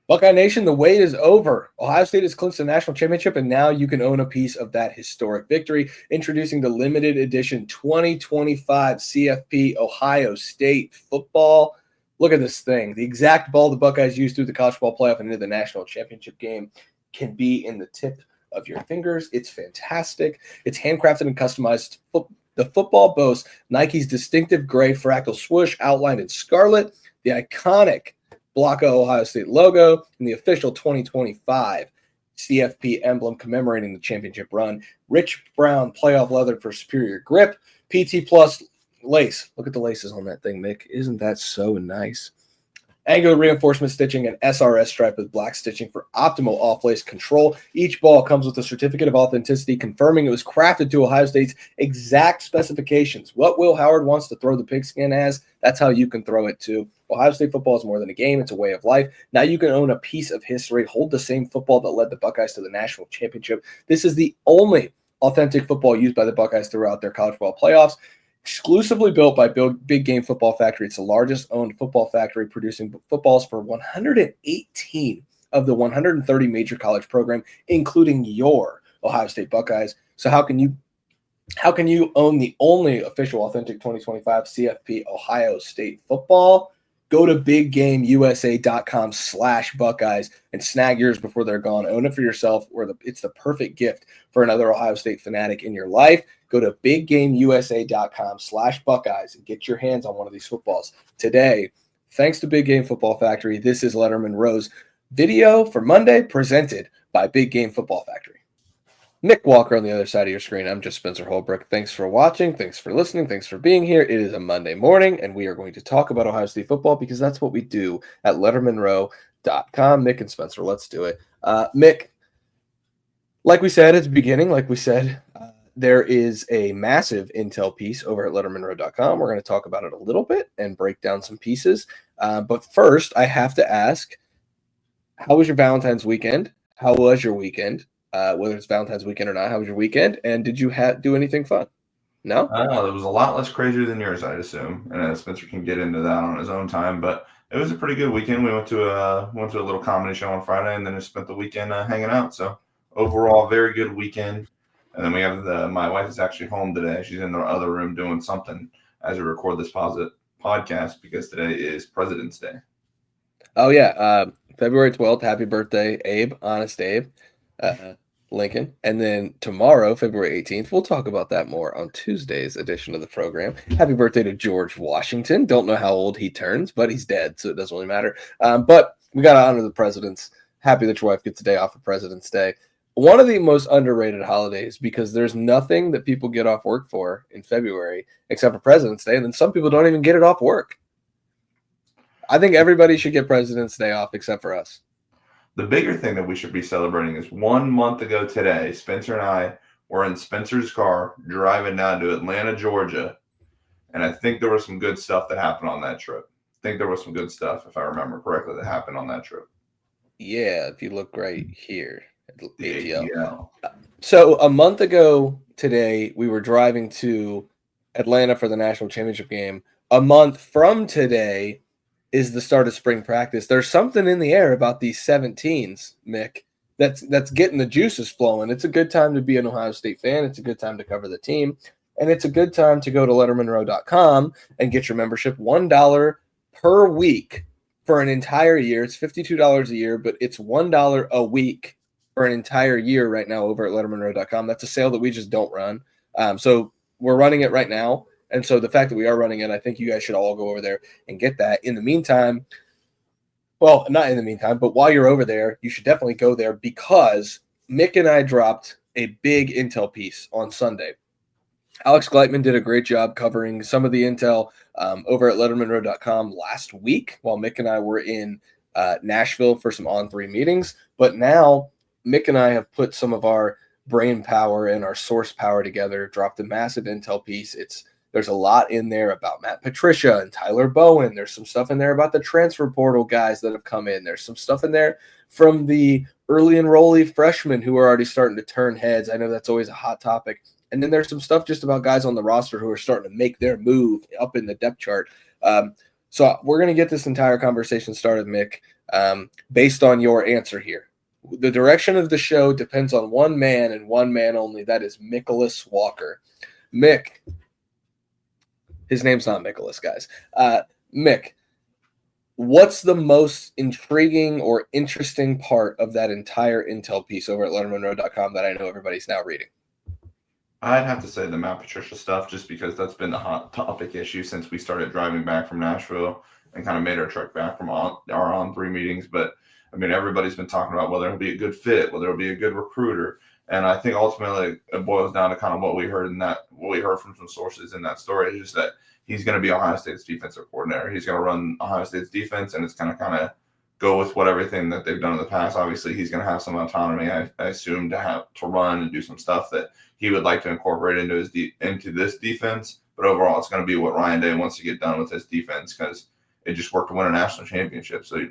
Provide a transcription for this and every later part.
Buckeye Nation, the wait is over. Ohio State has clinched the national championship, and now you can own a piece of that historic victory. Introducing the limited edition 2025 CFP Ohio State football. Look at this thing. The exact ball the Buckeyes used through the college football playoff and into the national championship game can be in the tip of your fingers. It's fantastic. It's handcrafted and customized. The football boasts Nike's distinctive gray fractal swoosh outlined in scarlet, the iconic Blocka Ohio State logo, and the official 2025 CFP emblem commemorating the championship run. Rich brown playoff leather for superior grip. PT Plus lace. Look at the laces on that thing, Mick. Isn't that so nice? Angular reinforcement stitching and SRS stripe with black stitching for optimal off-lace control. Each ball comes with a certificate of authenticity confirming it was crafted to Ohio State's exact specifications. What Will Howard wants to throw the pigskin as, that's how you can throw it too. Ohio State football is more than a game. It's a way of life. Now you can own a piece of history, hold the same football that led the Buckeyes to the national championship. This is the only authentic football used by the Buckeyes throughout their college football playoffs. Exclusively built by Big Game Football Factory. It's the largest owned football factory producing footballs for 118 of the 130 major college program, including your Ohio State Buckeyes. So how can you own the only official authentic 2025 CFP Ohio State football? Go to biggameusa.com/Buckeyes and snag yours before they're gone. Own it for yourself, or it's the perfect gift for another Ohio State fanatic in your life. Go to biggameusa.com/Buckeyes and get your hands on one of these footballs today. Thanks to Big Game Football Factory, this is Lettermen Row's video for Monday, presented by Big Game Football Factory. Nick Walker on the other side of your screen. I'm just Spencer Holbrook. Thanks for watching. Thanks for listening. Thanks for being here. It is a Monday morning, and we are going to talk about Ohio State football because that's what we do at LettermenRow.com. Mick and Spencer, let's do it. Mick, like we said at the beginning, there is a massive intel piece over at LettermenRow.com. We're going to talk about it a little bit and break down some pieces. But first, I have to ask, how was your Valentine's weekend? How was your weekend? Whether it's Valentine's weekend or not, how was your weekend? And did you do anything fun? No? It was a lot less crazy than yours, I'd assume. And Spencer can get into that on his own time. But it was a pretty good weekend. We went to a little comedy show on Friday, and then just spent the weekend hanging out. So overall, very good weekend. And then we have my wife is actually home today. She's in the other room doing something as we record this podcast because today is President's Day. Oh, yeah. February 12th. Happy birthday, Abe. Honest Abe. Lincoln. And then tomorrow, February 18th, we'll talk about that more on Tuesday's edition of the program. Happy birthday to George Washington. Don't know how old he turns, but he's dead, so it doesn't really matter. But we got to honor the presidents. Happy that your wife gets a day off for President's Day. One of the most underrated holidays because there's nothing that people get off work for in February except for President's Day, and then some people don't even get it off work. I think everybody should get President's Day off except for us. The bigger thing that we should be celebrating is 1 month ago today, Spencer and I were in Spencer's car driving down to Atlanta, Georgia, and I think there was some good stuff that happened on that trip. I think there was some good stuff, if I remember correctly, that happened on that trip. Yeah, if you look right here at the ATL. So a month ago today, we were driving to Atlanta for the national championship game. A month from today is the start of spring practice. There's something in the air about these 17s, Mick, that's getting the juices flowing. It's a good time to be an Ohio State fan. It's a good time to cover the team. And it's a good time to go to LettermenRow.com and get your membership $1 per week for an entire year. It's $52 a year, but it's $1 a week for an entire year right now over at LettermenRow.com. That's a sale that we just don't run. So we're running it right now. And so the fact that we are running it, I think you guys should all go over there and get that. In the meantime, well, not in the meantime, but while you're over there, you should definitely go there because Mick and I dropped a big intel piece on Sunday. Alex Gleitman did a great job covering some of the intel over at LettermenRow.com last week while Mick and I were in Nashville for some on-3 meetings. But now Mick and I have put some of our brain power and our source power together, dropped a massive intel piece. There's a lot in there about Matt Patricia and Tyler Bowen. There's some stuff in there about the transfer portal guys that have come in. There's some stuff in there from the early enrollee freshmen who are already starting to turn heads. I know that's always a hot topic. And then there's some stuff just about guys on the roster who are starting to make their move up in the depth chart. So we're going to get this entire conversation started, Mick. based on your answer here. The direction of the show depends on one man and one man only. That is Nicholas Walker. Mick, his name's not Nicholas, guys. Mick, what's the most intriguing or interesting part of that entire intel piece over at lettermenrow.com that I know everybody's now reading? I'd have to say the Matt Patricia stuff, just because that's been the hot topic issue since we started driving back from Nashville and kind of made our trek back from our On3 meetings. But I mean, everybody's been talking about whether he'll be a good fit, whether he'll be a good recruiter. And I think ultimately it boils down to kind of what we heard from some sources in that story is just that he's going to be Ohio State's defensive coordinator. He's going to run Ohio State's defense, and it's going to kind of go with what everything that they've done in the past. Obviously, he's going to have some autonomy, I assume, to run and do some stuff that he would like to incorporate into this defense. But overall, it's going to be what Ryan Day wants to get done with this defense, because it just worked to win a national championship. So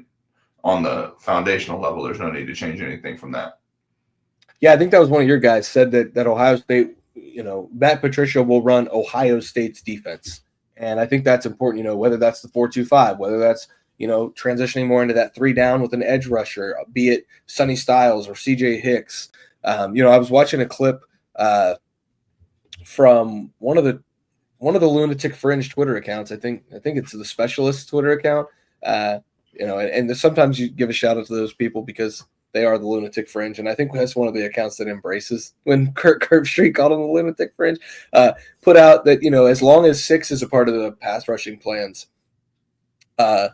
on the foundational level, there's no need to change anything from that. Yeah, I think that was one of your guys said that Ohio State, Matt Patricia will run Ohio State's defense. And I think that's important, whether that's the 4-2-5, whether that's, transitioning more into that 3 down with an edge rusher, be it Sonny Styles or CJ Hicks. I was watching a clip from one of the Lunatic Fringe Twitter accounts. I think it's the Specialist Twitter account. And sometimes you give a shout out to those people because they are the Lunatic Fringe, and I think that's one of the accounts that embraces when Kirk Herbstreit called him the Lunatic Fringe. Put out that as long as 6 is a part of the pass rushing plans, it'll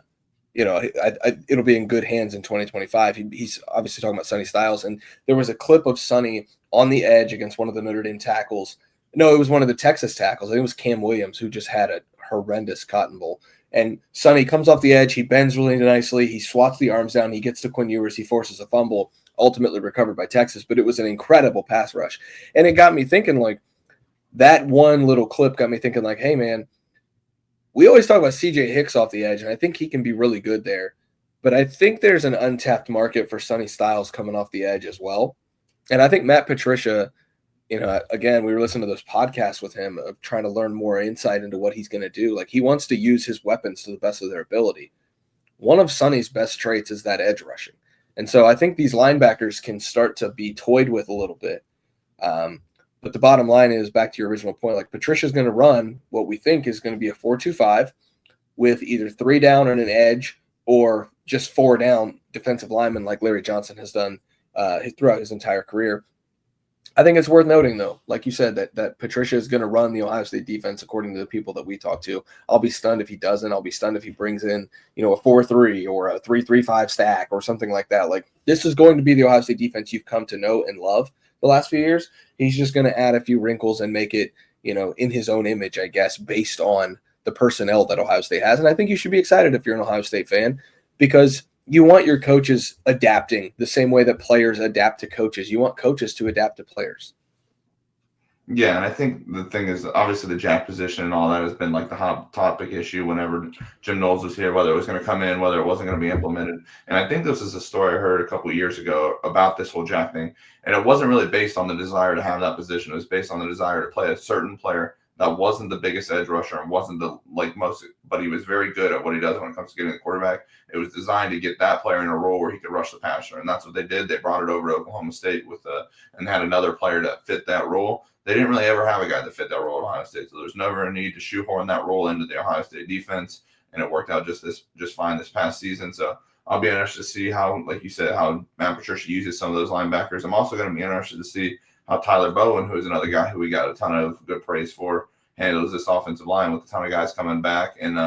be in good hands in 2025. He's obviously talking about Sonny Styles, and there was a clip of Sonny on the edge against one of the Notre Dame tackles. No, it was one of the Texas tackles. I think it was Cam Williams, who just had a horrendous Cotton Bowl. And Sonny comes off the edge. He bends really nicely. He swats the arms down. He gets to Quinn Ewers. He forces a fumble, ultimately recovered by Texas. But it was an incredible pass rush. And it got me thinking, that one little clip got me thinking, hey, man, we always talk about CJ Hicks off the edge, and I think he can be really good there. But I think there's an untapped market for Sonny Styles coming off the edge as well. And I think Matt Patricia, again, we were listening to those podcasts with him of trying to learn more insight into what he's going to do. He wants to use his weapons to the best of their ability. One of Sonny's best traits is that edge rushing. And so I think these linebackers can start to be toyed with a little bit. But the bottom line is, back to your original point, Patricia's going to run what we think is going to be a 4-2-5 with either 3 down on an edge or just 4 down defensive linemen like Larry Johnson has done throughout his entire career. I think it's worth noting, though, like you said, that Patricia is going to run the Ohio State defense according to the people that we talk to. I'll be stunned if he doesn't. I'll be stunned if he brings in, a 4-3 or a 3-3-5 stack or something like that. This is going to be the Ohio State defense you've come to know and love the last few years. He's just going to add a few wrinkles and make it, in his own image, I guess, based on the personnel that Ohio State has. And I think you should be excited if you're an Ohio State fan, because you want your coaches adapting the same way that players adapt to coaches. You want coaches to adapt to players. Yeah, and I think the thing is, obviously the jack position and all that has been the hot topic issue whenever Jim Knowles was here, whether it was going to come in, whether it wasn't going to be implemented. And I think this is a story I heard a couple of years ago about this whole jack thing. And it wasn't really based on the desire to have that position. It was based on the desire to play a certain player that wasn't the biggest edge rusher and wasn't the most, but he was very good at what he does when it comes to getting the quarterback. It was designed to get that player in a role where he could rush the passer, and that's what they did. They brought it over to Oklahoma State and had another player that fit that role. They didn't really ever have a guy that fit that role at Ohio State, so there was never a need to shoehorn that role into the Ohio State defense, and it worked out just fine this past season. So I'll be interested to see how, like you said, how Matt Patricia uses some of those linebackers. I'm also going to be interested to see how Tyler Bowen, who is another guy who we got a ton of good praise for, handles this offensive line with a ton of guys coming back and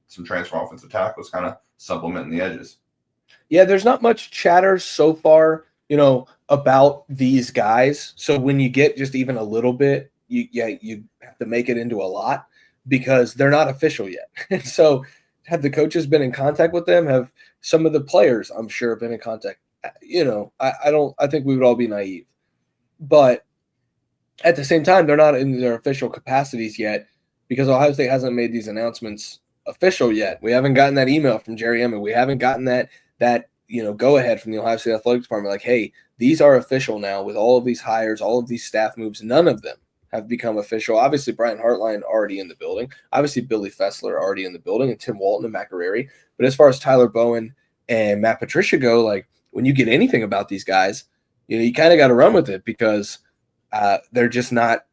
some transfer offensive tackles kind of supplementing the edges. Yeah, there's not much chatter so far, about these guys. So when you get just even a little bit, you have to make it into a lot because they're not official yet. And so have the coaches been in contact with them? Have some of the players, I'm sure, been in contact? I think we would all be naive. But at the same time, they're not in their official capacities yet because Ohio State hasn't made these announcements official yet. We haven't gotten that email from Jerry Emmett. We haven't gotten that go ahead from the Ohio State Athletic Department. Hey, these are official now with all of these hires, all of these staff moves. None of them have become official. Obviously, Brian Hartline already in the building. Obviously, Billy Fessler already in the building, and Tim Walton and McArary. But as far as Tyler Bowen and Matt Patricia go, like, when you get anything about these guys, you kind of got to run with it because they're just not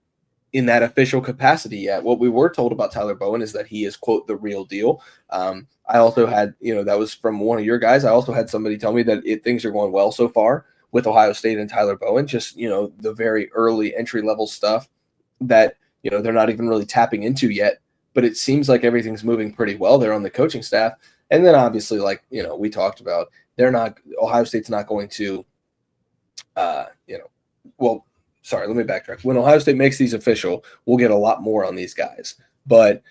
in that official capacity yet. What we were told about Tyler Bowen is that he is, quote, the real deal. I also had, that was from one of your guys. I also had somebody tell me that things are going well so far with Ohio State and Tyler Bowen, just, the very early entry level stuff that, they're not even really tapping into yet, but it seems like everything's moving pretty well there on the coaching staff. And then obviously, like, we talked about, Ohio State's not going to, sorry, let me backtrack. When Ohio State makes these official, we'll get a lot more on these guys. But,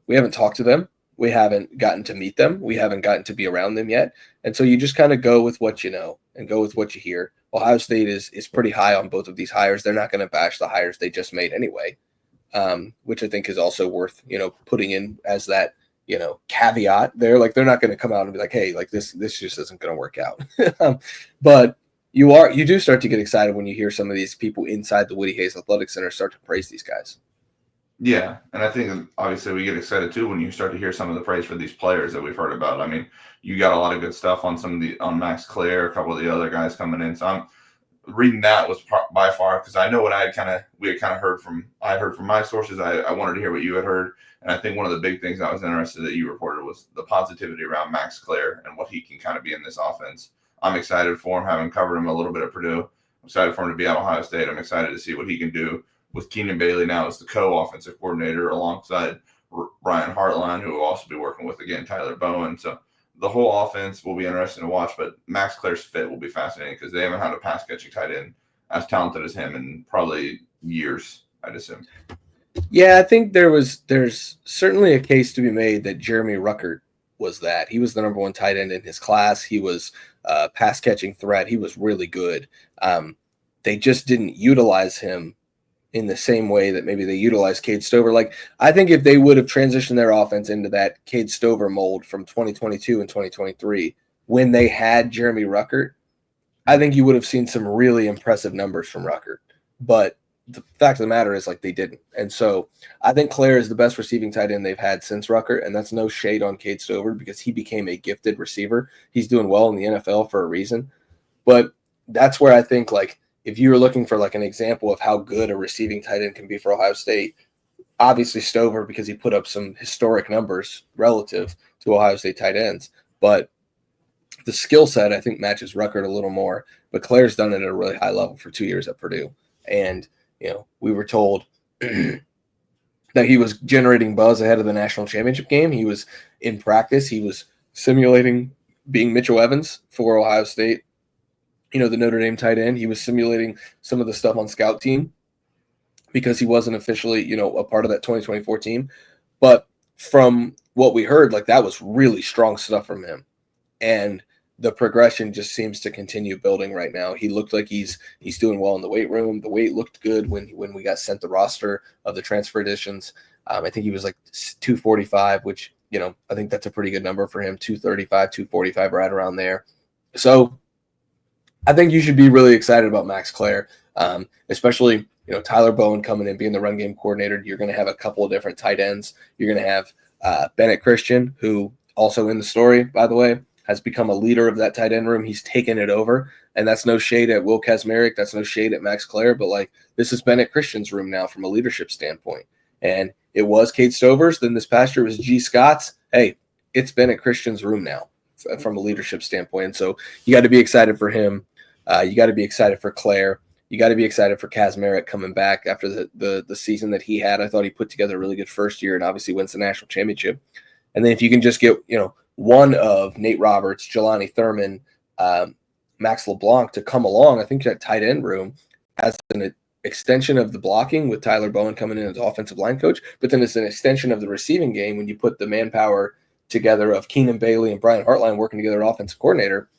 we haven't talked to them. We haven't gotten to meet them. We haven't gotten to be around them yet. And so you just kind of go with what you know and go with what you hear. Ohio State is pretty high on both of these hires. They're not going to bash the hires they just made anyway, which I think is also worth, putting in as that, caveat there. Like, they're not going to come out and be like, hey, like this just isn't going to work out. But you do start to get excited when you hear some of these people inside the Woody Hayes Athletic Center start to praise these guys. Yeah, and I think obviously we get excited too when you start to hear some of the praise for these players that we've heard about. I mean, you got a lot of good stuff on on Max Clare, a couple of the other guys coming in. So I'm reading that was by far because I know what I had kind of heard from my sources. I wanted to hear what you had heard, and I think one of the big things I was interested that you reported was the positivity around Max Clare and what he can kind of be in this offense. I'm excited for him, having covered him a little bit at Purdue. I'm excited for him to be at Ohio State. I'm excited to see what he can do with Keenan Bailey now as the co-offensive coordinator alongside Brian Hartline, who will also be working with, again, Tyler Bowen. So the whole offense will be interesting to watch, but Max Clare's fit will be fascinating because they haven't had a pass-catching tight end as talented as him in probably years, I'd assume. Yeah, I think there's certainly a case to be made that Jeremy Ruckert was that. He was the number one tight end in his class. He was a pass-catching threat. He was really good. They just didn't utilize him in the same way that maybe they utilized Cade Stover. Like, I think if they would have transitioned their offense into that Cade Stover mold from 2022 and 2023, when they had Jeremy Ruckert, I think you would have seen some really impressive numbers from Ruckert. But the fact of the matter is, like, they didn't. And so I think Clare is the best receiving tight end they've had since Ruckert, and that's no shade on Cade Stover because he became a gifted receiver. He's doing well in the NFL for a reason. But that's where I think, like, if you were looking for like an example of how good a receiving tight end can be for Ohio State, obviously Stover, because he put up some historic numbers relative to Ohio State tight ends. But the skill set, I think, matches Ruckert a little more. But Claire's done it at a really high level for 2 years at Purdue. And, we were told that he was generating buzz ahead of the national championship game. He was in practice. He was simulating being Mitchell Evans for Ohio State. The Notre Dame tight end. He was simulating some of the stuff on scout team because he wasn't officially, a part of that 2024 team. But from what we heard, like, that was really strong stuff from him. And the progression just seems to continue building right now. He looked like he's doing well in the weight room. The weight looked good when we got sent the roster of the transfer editions. I think he was like 245, which, I think that's a pretty good number for him. 235, 245, right around there. So I think you should be really excited about Max Clare, especially, Tyler Bowen coming in, being the run game coordinator. You're going to have a couple of different tight ends. You're going to have Bennett Christian, who also in the story, by the way, has become a leader of that tight end room. He's taken it over, and that's no shade at Will Kazmarek. That's no shade at Max Clare, but like, this is Bennett Christian's room now from a leadership standpoint. And it was Cade Stover's. Then this past year was G. Scott's. Hey, it's Bennett Christian's room now from a leadership standpoint. And so you got to be excited for him. You got to be excited for Clare. You got to be excited for Kazmarek coming back after the season that he had. I thought he put together a really good first year and obviously wins the national championship. And then if you can just get, one of Nate Roberts, Jelani Thurman, Max LeBlanc to come along, I think that tight end room has an extension of the blocking with Tyler Bowen coming in as offensive line coach, but then it's an extension of the receiving game when you put the manpower together of Keenan Bailey and Brian Hartline working together as offensive coordinator.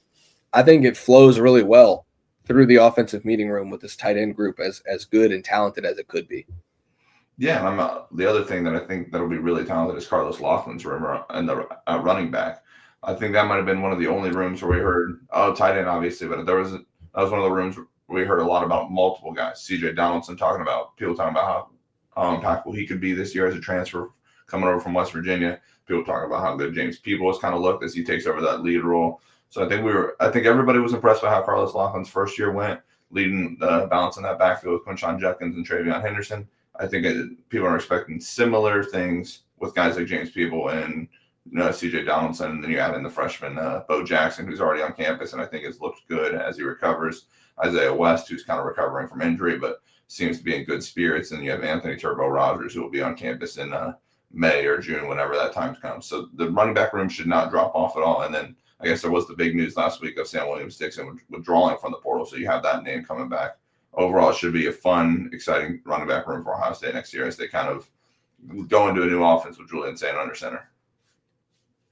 I think it flows really well through the offensive meeting room with this tight end group as good and talented as it could be. Yeah, and the other thing that I think that'll be really talented is Carlos Laughlin's room and the running back. I think that might have been one of the only rooms where we heard, tight end obviously, but that was one of the rooms where we heard a lot about multiple guys. C.J. Donaldson people talking about how impactful he could be this year as a transfer coming over from West Virginia. people talking about how good James Peebles kind of looked as he takes over that lead role. So I think everybody was impressed by how Carlos Laughlin's first year went, leading balance in that backfield with Quinshon Judkins and Travion Henderson. I think people are expecting similar things with guys like James Peebles and CJ Donaldson, and then you add in the freshman Bo Jackson, who's already on campus, and I think has looked good as he recovers. Isaiah West, who's kind of recovering from injury, but seems to be in good spirits. And you have Anthony Turbo Rogers, who will be on campus in May or June, whenever that time comes. So the running back room should not drop off at all. And then I guess there was the big news last week of Sam Williams-Dixon withdrawing from the portal. So you have that name coming back. Overall, it should be a fun, exciting running back room for Ohio State next year as they kind of go into a new offense with Julian Saint under center.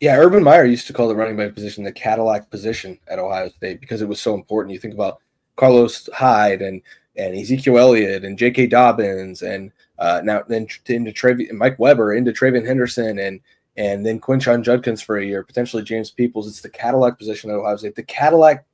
Yeah, Urban Meyer used to call the running back position the Cadillac position at Ohio State because it was so important. You think about Carlos Hyde and Ezekiel Elliott and J.K. Dobbins and now then into Mike Weber, into Travion Henderson and then Quinshon Judkins for a year, potentially James Peebles. It's the Cadillac position at Ohio State. The Cadillac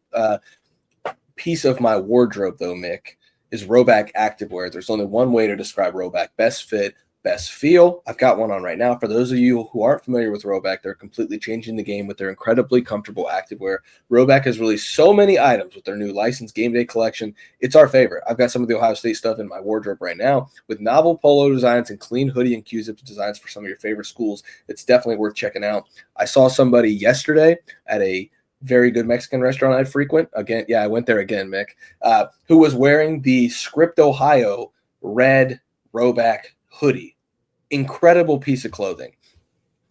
piece of my wardrobe, though, Mick, is Roback activewear. There's only one way to describe Roback: best fit, best feel. I've got one on right now. For those of you who aren't familiar with Roback, they're completely changing the game with their incredibly comfortable activewear. Roback has released so many items with their new licensed game day collection. It's our favorite. I've got some of the Ohio State stuff in my wardrobe right now with novel polo designs and clean hoodie and Q-zip designs for some of your favorite schools. It's definitely worth checking out. I saw somebody yesterday at a very good Mexican restaurant I frequent. Again, yeah, I went there again, Mick, who was wearing the Script Ohio red Roback hoodie. Incredible piece of clothing.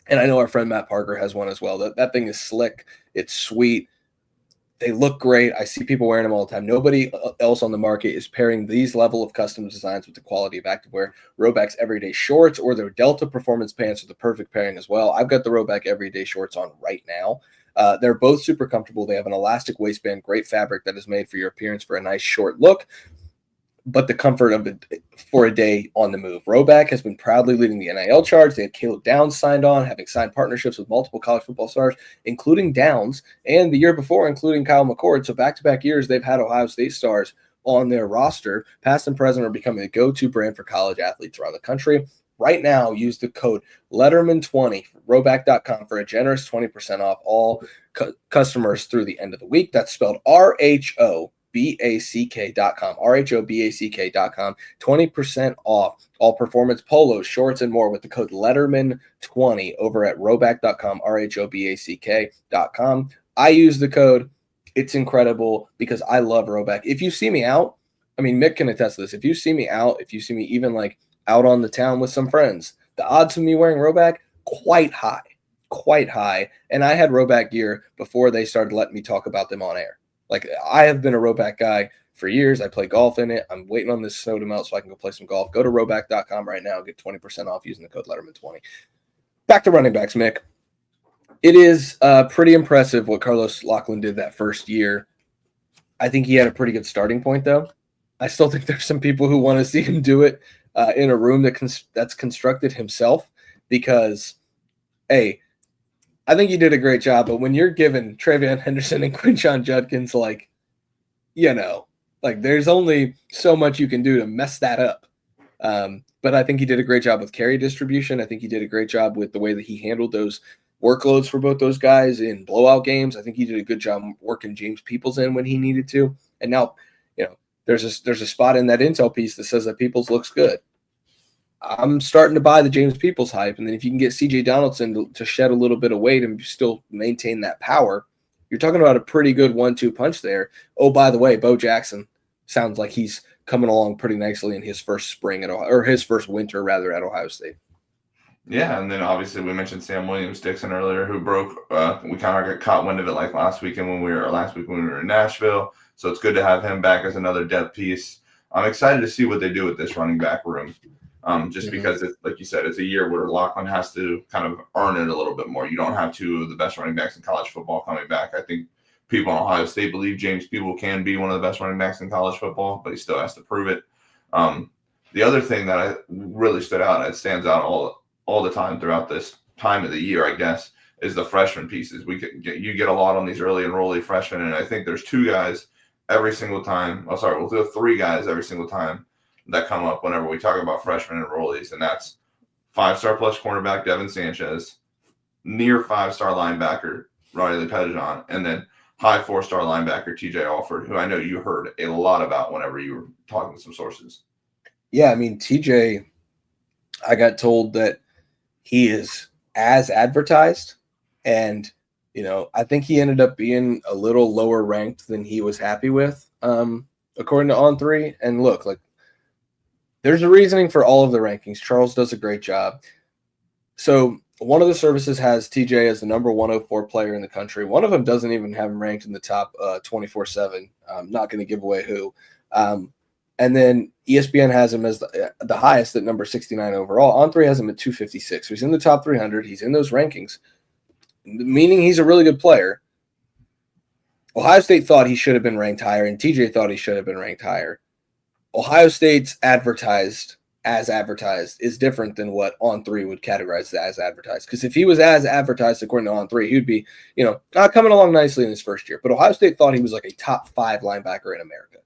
And I know our friend Matt Parker has one as well. That thing is slick. It's sweet. They look great. I see people wearing them all the time. Nobody else on the market is pairing these level of custom designs with the quality of activewear. Roback's everyday shorts or their Delta performance pants are the perfect pairing as well. I've got the Roback everyday shorts on right now. They're both super comfortable. They have an elastic waistband, great fabric that is made for your appearance for a nice short look, but the comfort of it for a day on the move. Roback has been proudly leading the NIL charge. They have Caleb Downs signed on, having signed partnerships with multiple college football stars, including Downs, and the year before, including Kyle McCord. So back-to-back years, they've had Ohio State stars on their roster. Past and present are becoming a go-to brand for college athletes around the country. Right now, use the code Lettermen20 for Roback.com for a generous 20% off all customers through the end of the week. That's spelled RHOBACK.com, RHOBACK.com, 20% off all performance polos, shorts, and more with the code Lettermen20 over at Roback.com, RHOBACK.com. I use the code. It's incredible because I love Roback. If you see me out, I mean, Mick can attest to this. If you see me out, if you see me even like out on the town with some friends, the odds of me wearing Roback, quite high. And I had Roback gear before they started letting me talk about them on air. Like, I have been a Roback guy for years. I play golf in it. I'm waiting on this snow to melt so I can go play some golf. Go to Roback.com right now. Get 20% off using the code Lettermen20. Back to running backs, Mick. It is pretty impressive what Carlos Laughlin did that first year. I think he had a pretty good starting point, though. I still think there's some people who want to see him do it in a room that's constructed himself because, hey, I think he did a great job, but when you're given Travion Henderson and Quinshon Judkins, there's only so much you can do to mess that up. But I think he did a great job with carry distribution. I think he did a great job with the way that he handled those workloads for both those guys in blowout games. I think he did a good job working James Peebles in when he needed to. And now, there's a spot in that intel piece that says that Peebles looks good. I'm starting to buy the James Peebles hype. And then if you can get CJ Donaldson to shed a little bit of weight and still maintain that power, you're talking about a pretty good 1-2 punch there. Oh, by the way, Bo Jackson sounds like he's coming along pretty nicely in his first spring his first winter rather at Ohio State. Yeah, and then obviously we mentioned Sam Williams-Dixon earlier, who broke. We kind of got caught wind of it like last week when we were in Nashville. So it's good to have him back as another depth piece. I'm excited to see what they do with this running back room. Because, like you said, it's a year where Laughlin has to kind of earn it a little bit more. You don't have two of the best running backs in college football coming back. I think people in Ohio State believe James Peebles can be one of the best running backs in college football, but he still has to prove it. The other thing that really stood out, and it stands out all the time throughout this time of the year, I guess, is the freshman pieces. You get a lot on these early enrollee freshmen, and I think there's two guys every single time. We'll do three guys every single time that come up whenever we talk about freshman enrollees, and that's 5-star plus cornerback Devin Sanchez, near 5-star linebacker Riley Pettijohn, and then high 4-star linebacker TJ Alford, who I know you heard a lot about whenever you were talking to some sources. Yeah, I mean, TJ, I got told that he is as advertised, and I think he ended up being a little lower ranked than he was happy with, according to On3. And look, like, there's a reasoning for all of the rankings. Charles does a great job. So one of the services has TJ as the number 104 player in the country. One of them doesn't even have him ranked in the top 24/7. I'm not going to give away who. And then ESPN has him as the highest at number 69 overall. On3 has him at 256. So he's in the top 300. He's in those rankings, meaning he's a really good player. Ohio State thought he should have been ranked higher, and TJ thought he should have been ranked higher. Ohio State's advertised is different than what On3 would categorize as advertised. Because if he was as advertised according to On3, he'd be, coming along nicely in his first year. But Ohio State thought he was like a top 5 linebacker in America.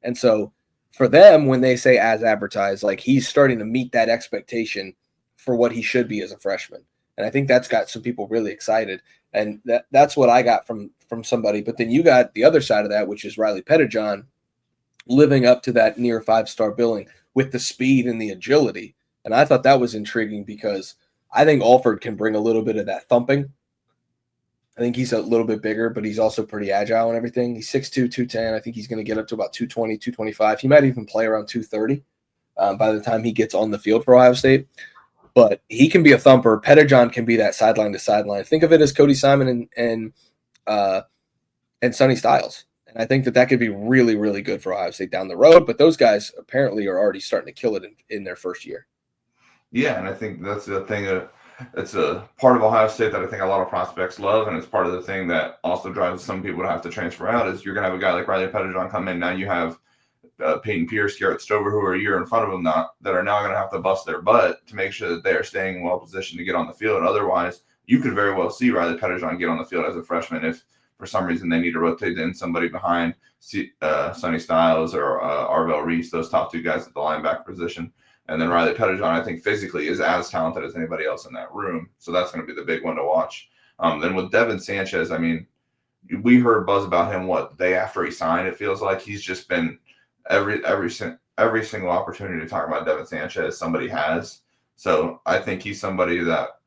And so for them, when they say as advertised, like, he's starting to meet that expectation for what he should be as a freshman. And I think that's got some people really excited. And that's what I got from somebody. But then you got the other side of that, which is Riley Pettijohn living up to that near 5-star billing with the speed and the agility. And I thought that was intriguing because I think Alford can bring a little bit of that thumping. I think he's a little bit bigger, but he's also pretty agile and everything. He's 6'2", 210. I think he's going to get up to about 220, 225. He might even play around 230 by the time he gets on the field for Ohio State. But he can be a thumper. Pettijohn can be that sideline to sideline. Think of it as Cody Simon and Sonny Styles. And I think that could be really, really good for Ohio State down the road. But those guys apparently are already starting to kill it in their first year. Yeah, and I think that's the thing. It's a part of Ohio State that I think a lot of prospects love, and it's part of the thing that also drives some people to have to transfer out is you're going to have a guy like Riley Pettijohn come in. Now you have Peyton Pierce, Garrett Stover, who are a year in front of them that are now going to have to bust their butt to make sure that they are staying well positioned to get on the field. Otherwise, you could very well see Riley Pettijohn get on the field as a freshman if for some reason they need to rotate in somebody behind Sonny Styles or Arvell Reese, those top 2 guys at the linebacker position. And then Riley Pettijohn, I think, physically is as talented as anybody else in that room. So that's going to be the big one to watch. Then with Devin Sanchez, I mean, we heard buzz about him, day after he signed, it feels like. He's just been every single opportunity to talk about Devin Sanchez somebody has. So I think he's somebody that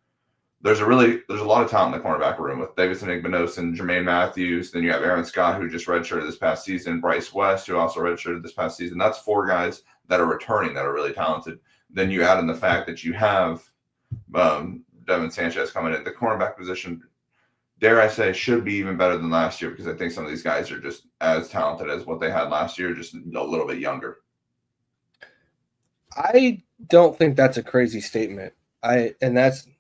there's a lot of talent in the cornerback room with Davidson Igbinosun, Jermaine Matthews. Then you have Aaron Scott, who just redshirted this past season, Bryce West, who also redshirted this past season. That's 4 guys that are returning that are really talented. Then you add in the fact that you have Devin Sanchez coming in. The cornerback position, dare I say, should be even better than last year because I think some of these guys are just as talented as what they had last year, just a little bit younger. I don't think that's a crazy statement.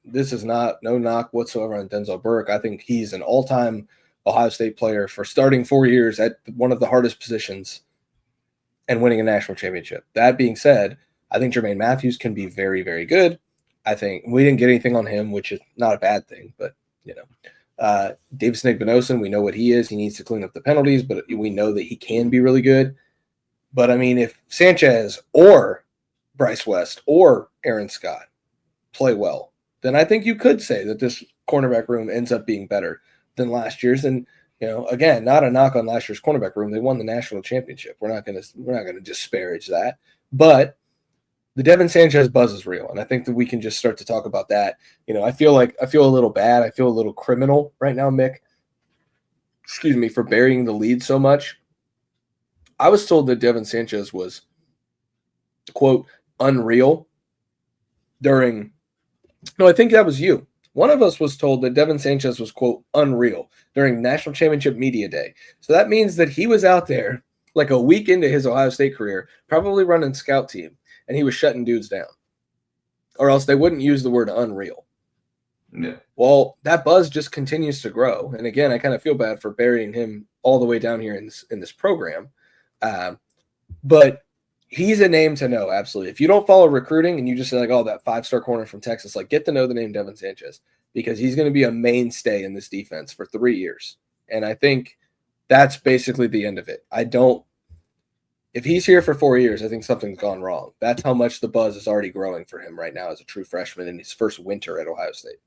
This is no knock whatsoever on Denzel Burke. I think he's an all-time Ohio State player for starting 4 years at one of the hardest positions and winning a national championship. That being said, I think Jermaine Matthews can be very, very good. I think we didn't get anything on him, which is not a bad thing, but Davidson Igbinosun, we know what he is. He needs to clean up the penalties, but we know that he can be really good. But I mean, if Sanchez or Bryce West or Aaron Scott play well, then I think you could say that this cornerback room ends up being better than last year's. And again, not a knock on last year's cornerback room. They won the national championship. We're not going to disparage that. But the Devin Sanchez buzz is real, and I think that we can just start to talk about that. I feel a little bad. I feel a little criminal right now, Mick. Excuse me for burying the lead so much. I was told that Devin Sanchez was, quote, unreal during. No, I think that was you. One of us was told that Devin Sanchez was, quote, unreal during National Championship Media Day. So that means that he was out there like a week into his Ohio State career, probably running scout team, and he was shutting dudes down. Or else they wouldn't use the word unreal. Yeah. Well, that buzz just continues to grow. And again, I kind of feel bad for burying him all the way down here in this program. But he's a name to know, absolutely. If you don't follow recruiting and you just say like, oh, that 5-star corner from Texas, like get to know the name Devin Sanchez because he's going to be a mainstay in this defense for 3 years. And I think that's basically the end of it. If he's here for 4 years, I think something's gone wrong. That's how much the buzz is already growing for him right now as a true freshman in his first winter at Ohio State.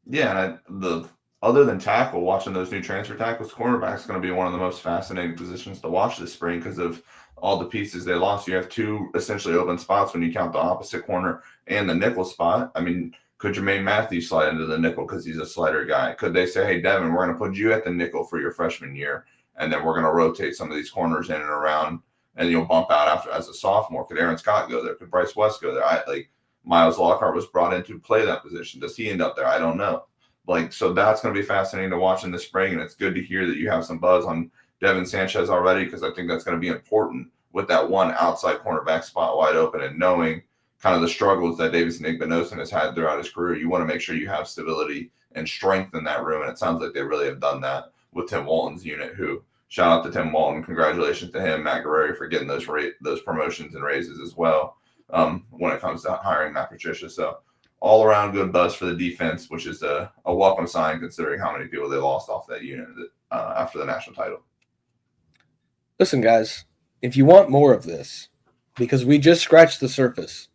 Yeah, and other than tackle, watching those new transfer tackles, cornerback is going to be one of the most fascinating positions to watch this spring because of all the pieces they lost. You have two essentially open spots when you count the opposite corner and the nickel spot. I mean, could Jermaine Matthews slide into the nickel because he's a slider guy? Could they say, hey, Devin, we're going to put you at the nickel for your freshman year, and then we're going to rotate some of these corners in and around, and you'll bump out after as a sophomore? Could Aaron Scott go there? Could Bryce West go there? Miles Lockhart was brought in to play that position. Does he end up there? I don't know. So that's going to be fascinating to watch in the spring, and it's good to hear that you have some buzz on Devin Sanchez already, because I think that's going to be important with that one outside cornerback spot wide open, and knowing kind of the struggles that Davis Igbinosun has had throughout his career. You want to make sure you have stability and strength in that room, and it sounds like they really have done that with Tim Walton's unit, who shout out to Tim Walton. Congratulations to him, Matt Guerrero, for getting those promotions and raises as well when it comes to hiring Matt Patricia. So all around good buzz for the defense, which is a welcome sign considering how many people they lost off that unit after the national title. Listen, guys, if you want more of this, because we just scratched the surface,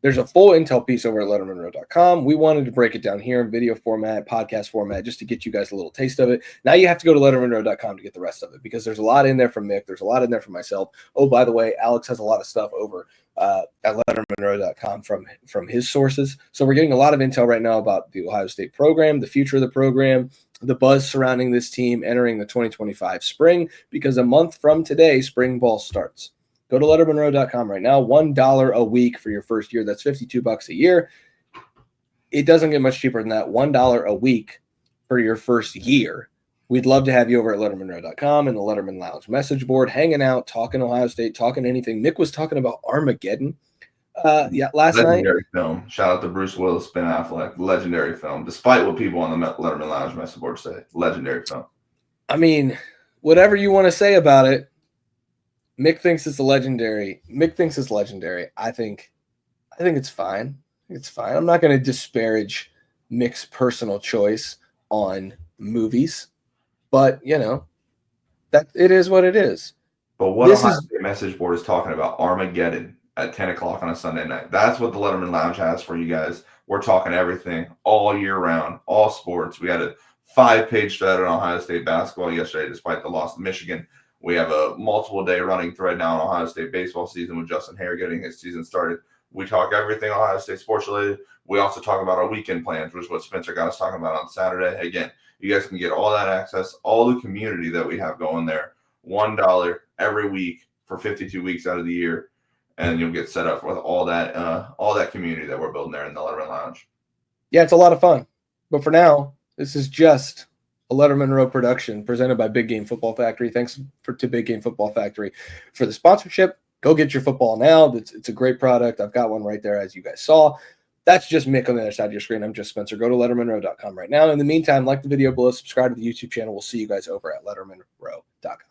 there's a full intel piece over at lettermenrow.com. We wanted to break it down here in video format, podcast format, just to get you guys a little taste of it. Now you have to go to lettermenrow.com to get the rest of it, because there's a lot in there from Mick. There's a lot in there from myself. Oh, by the way, Alex has a lot of stuff over at lettermenrow.com from his sources. So we're getting a lot of intel right now about the Ohio State program, the future of the program, the buzz surrounding this team entering the 2025 spring, because a month from today, spring ball starts. Go to lettermenrow.com right now. $1 a week for your first year. That's $52 a year. It doesn't get much cheaper than that. $1 a week for your first year. We'd love to have you over at lettermenrow.com and the Lettermen Lounge message board, hanging out, talking Ohio State, talking anything. Nick was talking about Armageddon last night. Legendary film. Shout out to Bruce Willis, Ben Affleck. Legendary film, despite what people on the Lettermen Lounge message board say. Legendary film. I mean, whatever you want to say about it, Mick thinks it's legendary. Mick thinks it's legendary. I think it's fine. It's fine. I'm not going to disparage Mick's personal choice on movies, but that it is what it is. But what Ohio State message board is talking about Armageddon at 10 o'clock on a Sunday night. That's what the Lettermen Lounge has for you guys. We're talking everything all year round, all sports. We had a 5-page thread on Ohio State basketball yesterday, despite the loss to Michigan. We have a multiple-day running thread now on Ohio State baseball season with Justin Hare getting his season started. We talk everything Ohio State sports related. We also talk about our weekend plans, which is what Spencer got us talking about on Saturday. Again, you guys can get all that access, all the community that we have going there, $1 every week for 52 weeks out of the year, and you'll get set up with all that community that we're building there in the Lettermen Lounge. Yeah, it's a lot of fun. But for now, this is just a Lettermen Row production presented by Big Game Football Factory. Thanks to Big Game Football Factory for the sponsorship. Go get your football now. It's a great product. I've got one right there, as you guys saw. That's just Mick on the other side of your screen. I'm just Spencer. Go to lettermenrow.com right now. In the meantime, like the video below, subscribe to the YouTube channel. We'll see you guys over at lettermenrow.com.